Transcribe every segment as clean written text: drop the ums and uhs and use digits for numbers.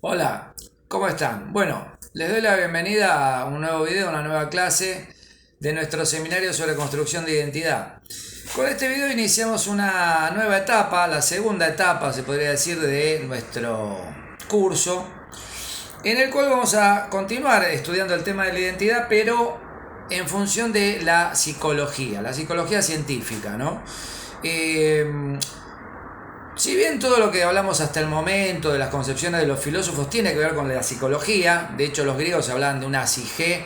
Hola, ¿cómo están? Bueno, les doy la bienvenida a un nuevo video, una nueva clase de nuestro seminario sobre construcción de identidad. Con este video iniciamos una nueva etapa, la segunda etapa, se podría decir, de nuestro curso, en el cual vamos a continuar estudiando el tema de la identidad, pero en función de la psicología científica, ¿no? Si bien todo lo que hablamos hasta el momento de las concepciones de los filósofos tiene que ver con la psicología, de hecho los griegos hablaban de una psique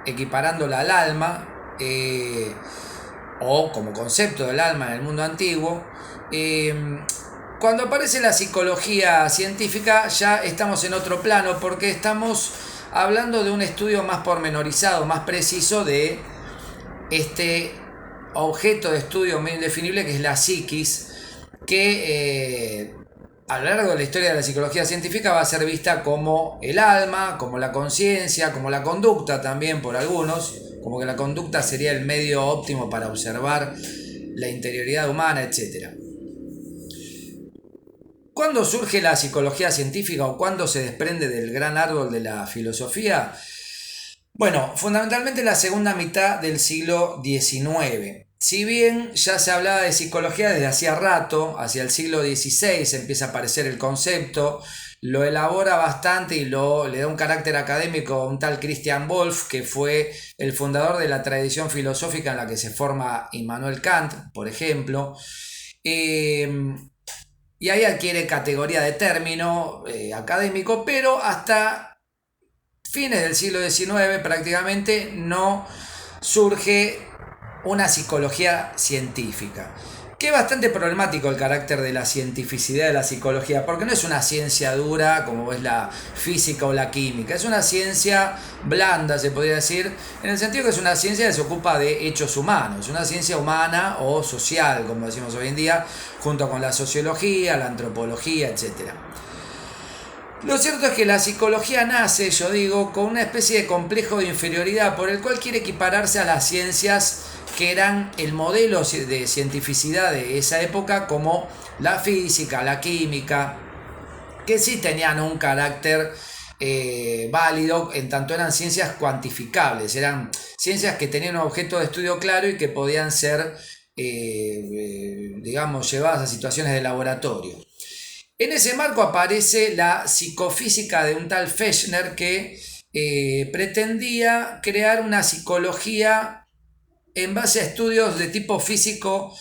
equiparándola al alma, o como concepto del alma en el mundo antiguo, cuando aparece la psicología científica ya estamos en otro plano porque estamos hablando de un estudio más pormenorizado, más preciso de este objeto de estudio medio indefinible que es la psiquis, que a lo largo de la historia de la psicología científica va a ser vista como el alma, como la conciencia, como la conducta también por algunos, como que la conducta sería el medio óptimo para observar la interioridad humana, etc. ¿Cuándo surge la psicología científica o cuándo se desprende del gran árbol de la filosofía? Bueno, fundamentalmente en la segunda mitad del siglo XIX. Si bien ya se hablaba de psicología desde hacía rato, hacia el siglo XVI empieza a aparecer el concepto, lo elabora bastante y le da un carácter académico a un tal Christian Wolff, que fue el fundador de la tradición filosófica en la que se forma Immanuel Kant, por ejemplo. Y ahí adquiere categoría de término académico, pero hasta fines del siglo XIX prácticamente no surge una psicología científica. Que es bastante problemático el carácter de la cientificidad de la psicología, porque no es una ciencia dura como es la física o la química, es una ciencia blanda, se podría decir, en el sentido que es una ciencia que se ocupa de hechos humanos, una ciencia humana o social, como decimos hoy en día, junto con la sociología, la antropología, etc. Lo cierto es que la psicología nace, yo digo, con una especie de complejo de inferioridad por el cual quiere equipararse a las ciencias que eran el modelo de cientificidad de esa época, como la física, la química, que sí tenían un carácter válido en tanto eran ciencias cuantificables, eran ciencias que tenían un objeto de estudio claro y que podían ser, digamos, llevadas a situaciones de laboratorio. En ese marco aparece la psicofísica de un tal Fechner que pretendía crear una psicología en base a estudios de tipo físico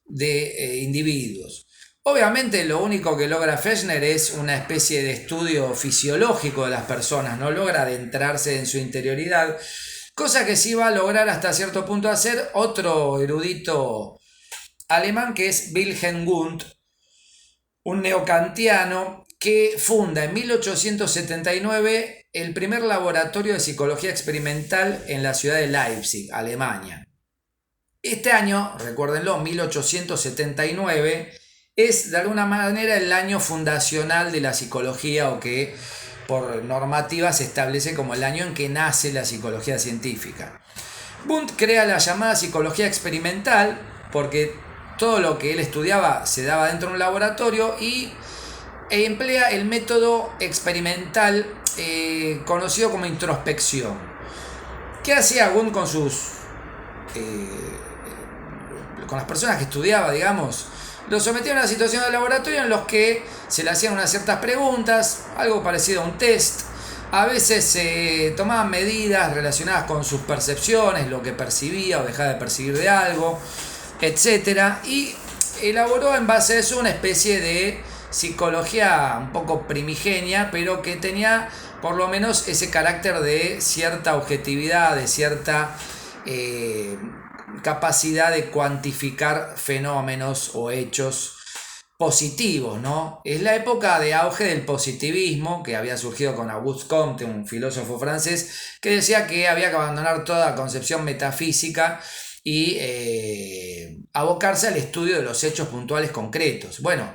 de individuos. Obviamente lo único que logra Fechner es una especie de estudio fisiológico de las personas, no logra adentrarse en su interioridad, cosa que sí va a lograr hasta cierto punto hacer otro erudito alemán que es Wilhelm Wundt, un neocantiano que funda en 1879 el primer laboratorio de psicología experimental en la ciudad de Leipzig, Alemania. Este año, recuérdenlo, 1879, es de alguna manera el año fundacional de la psicología, o que por normativa se establece como el año en que nace la psicología científica. Wundt crea la llamada psicología experimental porque todo lo que él estudiaba se daba dentro de un laboratorio e emplea el método experimental conocido como introspección. ¿Qué hacía Wundt con con las personas que estudiaba, digamos? Los sometía a una situación de laboratorio en los que se le hacían unas ciertas preguntas, algo parecido a un test. A veces se tomaban medidas relacionadas con sus percepciones, lo que percibía o dejaba de percibir de algo, etcétera, y elaboró en base a eso una especie de psicología un poco primigenia, pero que tenía por lo menos ese carácter de cierta objetividad, de cierta capacidad de cuantificar fenómenos o hechos positivos, ¿no? Es la época de auge del positivismo, que había surgido con Auguste Comte, un filósofo francés, que decía que había que abandonar toda concepción metafísica y abocarse al estudio de los hechos puntuales concretos. Bueno,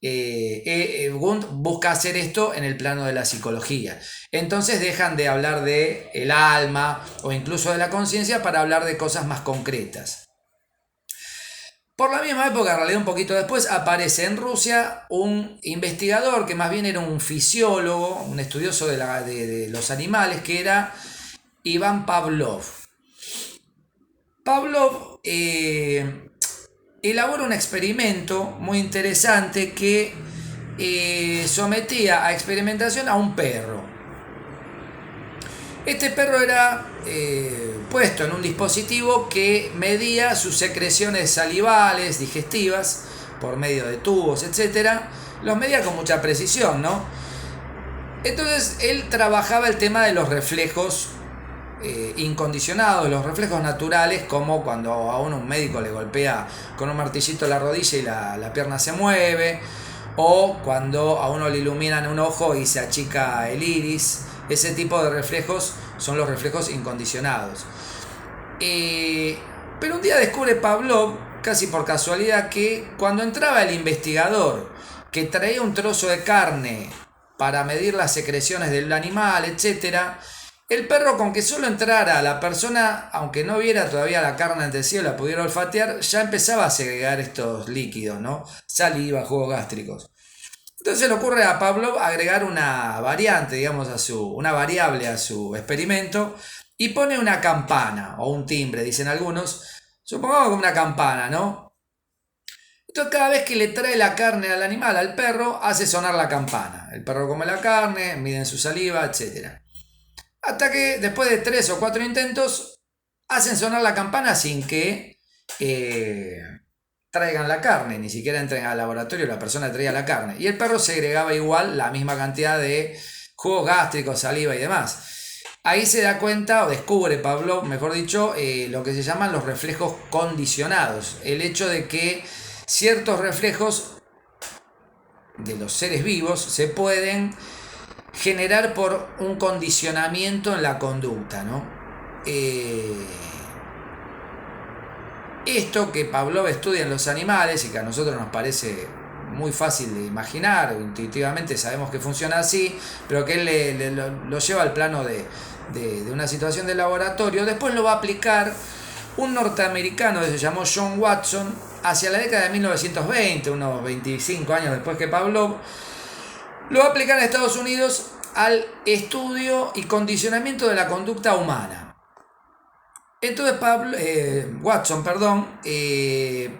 Wundt busca hacer esto en el plano de la psicología. Entonces dejan de hablar de el alma o incluso de la conciencia para hablar de cosas más concretas. Por la misma época, en realidad un poquito después, aparece en Rusia un investigador que más bien era un fisiólogo, un estudioso de los animales, que era Iván Pavlov. Pavlov elabora un experimento muy interesante que sometía a experimentación a un perro. Este perro era puesto en un dispositivo que medía sus secreciones salivales, digestivas, por medio de tubos, etc. Los medía con mucha precisión, ¿no? Entonces él trabajaba el tema de los reflejos incondicionados, los reflejos naturales, como cuando a uno un médico le golpea con un martillito la rodilla y la pierna se mueve, o cuando a uno le iluminan un ojo y se achica el iris. Ese tipo de reflejos son los reflejos incondicionados. Pero un día descubre Pavlov, casi por casualidad, que cuando entraba el investigador que traía un trozo de carne para medir las secreciones del animal, etc., el perro, con que solo entrara la persona, aunque no viera todavía la carne ante sí o la pudiera olfatear, ya empezaba a segregar estos líquidos, ¿no? Saliva, jugos gástricos. Entonces le ocurre a Pavlov agregar una variante, digamos, una variable a su experimento, y pone una campana o un timbre, dicen algunos. Supongamos que una campana, ¿no? Entonces cada vez que le trae la carne al animal, al perro, hace sonar la campana. El perro come la carne, miden su saliva, etc. Hasta que después de 3 o 4 intentos hacen sonar la campana sin que traigan la carne, ni siquiera entren al laboratorio, la persona traía la carne. Y el perro segregaba igual la misma cantidad de jugos gástricos, saliva y demás. Ahí se da cuenta, o descubre Pavlov, mejor dicho, lo que se llaman los reflejos condicionados. El hecho de que ciertos reflejos de los seres vivos se pueden generar por un condicionamiento en la conducta, ¿no? Esto que Pavlov estudia en los animales y que a nosotros nos parece muy fácil de imaginar, intuitivamente sabemos que funciona así, pero que él lo lleva al plano de una situación de laboratorio, después lo va a aplicar un norteamericano que se llamó John Watson hacia la década de 1920, unos 25 años después que Pavlov. Lo va a aplicar en Estados Unidos al estudio y condicionamiento de la conducta humana. Entonces Watson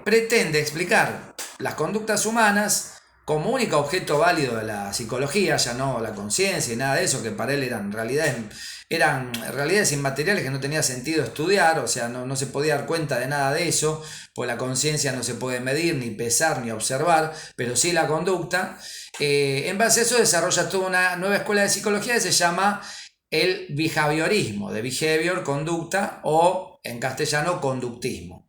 pretende explicar las conductas humanas como único objeto válido de la psicología, ya no la conciencia y nada de eso, que para él eran realidades inmateriales que no tenía sentido estudiar, o sea, no se podía dar cuenta de nada de eso, pues la conciencia no se puede medir, ni pesar, ni observar, pero sí la conducta. En base a eso desarrolla toda una nueva escuela de psicología que se llama el behaviorismo, de behavior, conducta, o en castellano conductismo.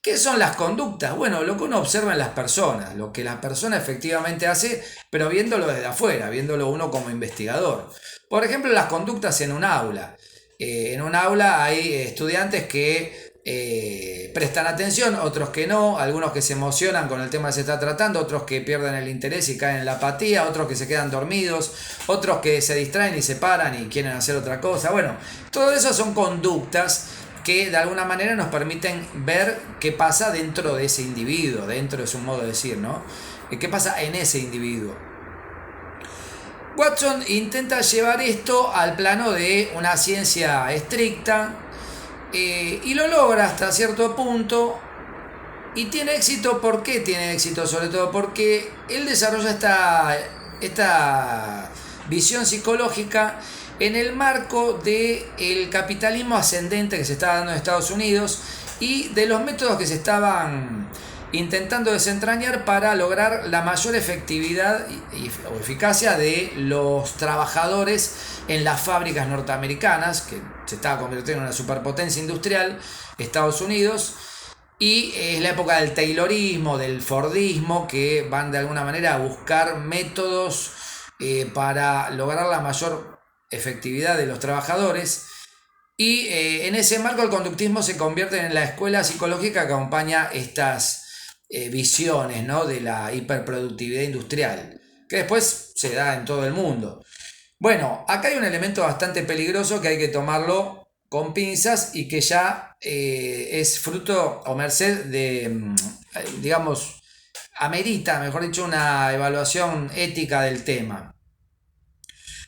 ¿Qué son las conductas? Bueno, lo que uno observa en las personas, lo que la persona efectivamente hace, pero viéndolo desde afuera, viéndolo uno como investigador. Por ejemplo, las conductas en un aula. En un aula hay estudiantes que prestan atención, otros que no, algunos que se emocionan con el tema que se está tratando, otros que pierden el interés y caen en la apatía, otros que se quedan dormidos, otros que se distraen y se paran y quieren hacer otra cosa. Bueno, todo eso son conductas que de alguna manera nos permiten ver qué pasa dentro de ese individuo, dentro de su modo de decir, ¿no? ¿Qué pasa en ese individuo? Watson intenta llevar esto al plano de una ciencia estricta y lo logra hasta cierto punto y tiene éxito. ¿Por qué tiene éxito? Sobre todo porque él desarrolla esta visión psicológica en el marco del capitalismo ascendente que se estaba dando en Estados Unidos y de los métodos que se estaban intentando desentrañar para lograr la mayor efectividad o eficacia de los trabajadores en las fábricas norteamericanas, que se estaba convirtiendo en una superpotencia industrial, Estados Unidos, y es la época del taylorismo, del fordismo, que van de alguna manera a buscar métodos para lograr la mayor efectividad de los trabajadores. Y en ese marco el conductismo se convierte en la escuela psicológica que acompaña estas visiones, ¿no?, de la hiperproductividad industrial, que después se da en todo el mundo. Bueno, acá hay un elemento bastante peligroso que hay que tomarlo con pinzas y que ya es fruto o merced de, digamos, amerita, mejor dicho, una evaluación ética del tema.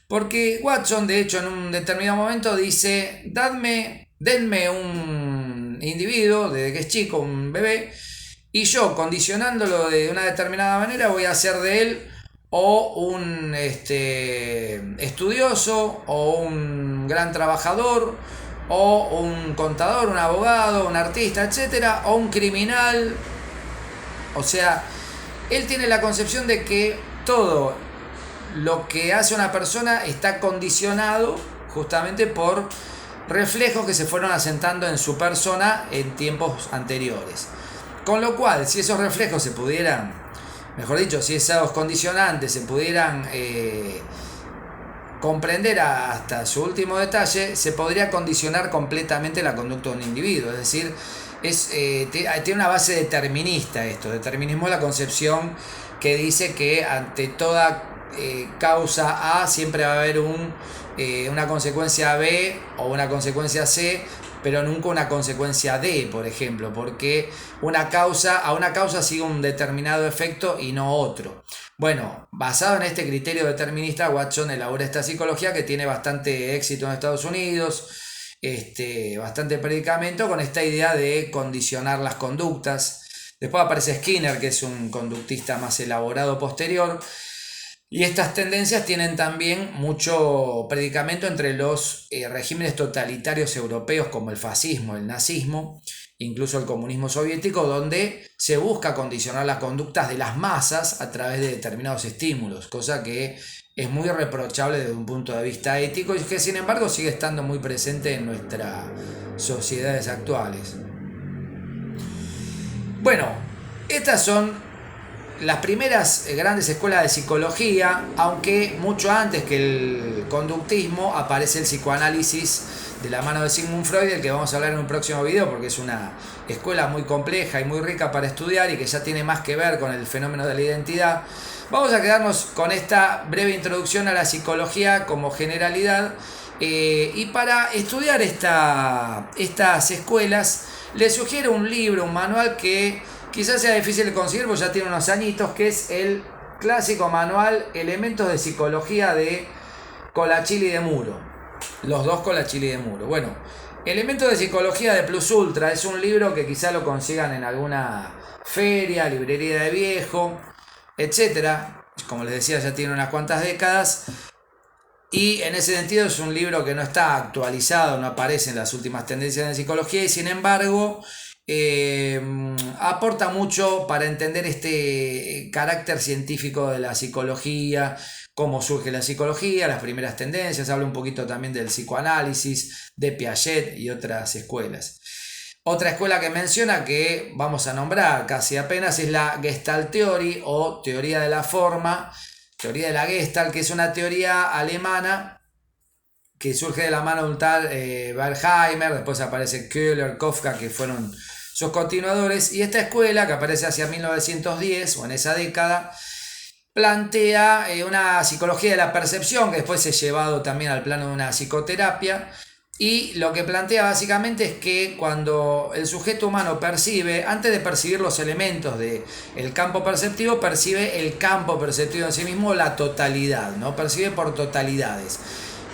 Porque Watson, de hecho, en un determinado momento dice, denme un individuo, desde que es chico, un bebé, y yo, condicionándolo de una determinada manera, voy a hacer de él o un estudioso, o un gran trabajador, o un contador, un abogado, un artista, etcétera, o un criminal. O sea, él tiene la concepción de que todo lo que hace una persona está condicionado justamente por reflejos que se fueron asentando en su persona en tiempos anteriores. Con lo cual, si esos reflejos se pudieran, mejor dicho, si esos condicionantes se pudieran comprender hasta su último detalle, se podría condicionar completamente la conducta de un individuo. Es decir, tiene una base determinista esto. Determinismo es la concepción que dice que ante toda causa A siempre va a haber una consecuencia B o una consecuencia C, pero nunca una consecuencia D, por ejemplo, porque a una causa sigue un determinado efecto y no otro. Bueno, basado en este criterio determinista, Watson elabora esta psicología que tiene bastante éxito en Estados Unidos, bastante predicamento con esta idea de condicionar las conductas. Después aparece Skinner, que es un conductista más elaborado posterior. Y estas tendencias tienen también mucho predicamento entre los regímenes totalitarios europeos como el fascismo, el nazismo, incluso el comunismo soviético, donde se busca condicionar las conductas de las masas a través de determinados estímulos, cosa que es muy reprochable desde un punto de vista ético y que sin embargo sigue estando muy presente en nuestras sociedades actuales. Bueno, estas son las primeras grandes escuelas de psicología, aunque mucho antes que el conductismo aparece el psicoanálisis de la mano de Sigmund Freud, del que vamos a hablar en un próximo video, porque es una escuela muy compleja y muy rica para estudiar y que ya tiene más que ver con el fenómeno de la identidad. Vamos a quedarnos con esta breve introducción a la psicología como generalidad, y para estudiar estas escuelas les sugiero un libro, un manual que quizás sea difícil de conseguir porque ya tiene unos añitos, que es el clásico manual Elementos de Psicología de Colachilli de Muro. Los dos Colachilli de Muro. Bueno, Elementos de Psicología de Plus Ultra es un libro que quizás lo consigan en alguna feria, librería de viejo, etcétera. Como les decía, ya tiene unas cuantas décadas. Y en ese sentido es un libro que no está actualizado, no aparece en las últimas tendencias de psicología y sin embargo aporta mucho para entender este carácter científico de la psicología, cómo surge la psicología, las primeras tendencias, habla un poquito también del psicoanálisis, de Piaget y otras escuelas. Otra escuela que menciona, que vamos a nombrar casi apenas, es la Gestalt Theory o teoría de la forma, teoría de la Gestalt, que es una teoría alemana que surge de la mano de un tal Wertheimer, después aparece Köhler, Kafka, que fueron sus continuadores, y esta escuela, que aparece hacia 1910 o en esa década, plantea una psicología de la percepción, que después es llevado también al plano de una psicoterapia, y lo que plantea básicamente es que cuando el sujeto humano percibe, antes de percibir los elementos del campo perceptivo, percibe el campo perceptivo en sí mismo, la totalidad, ¿no? Percibe por totalidades.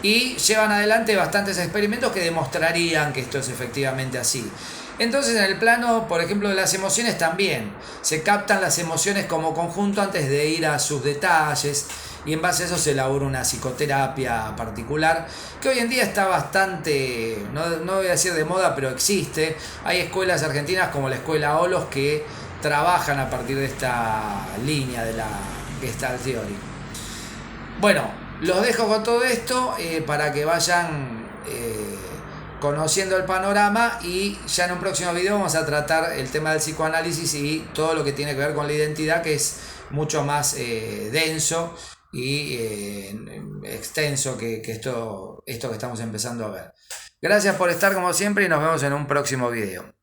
Y llevan adelante bastantes experimentos que demostrarían que esto es efectivamente así. Entonces en el plano, por ejemplo, de las emociones también se captan las emociones como conjunto antes de ir a sus detalles y en base a eso se elabora una psicoterapia particular que hoy en día está bastante, no voy a decir de moda, pero existe. Hay escuelas argentinas como la escuela Olos que trabajan a partir de esta línea de la Gestalt Theory. Bueno, los dejo con todo esto para que vayan conociendo el panorama y ya en un próximo video vamos a tratar el tema del psicoanálisis y todo lo que tiene que ver con la identidad, que es mucho más denso y extenso que esto que estamos empezando a ver. Gracias por estar como siempre y nos vemos en un próximo video.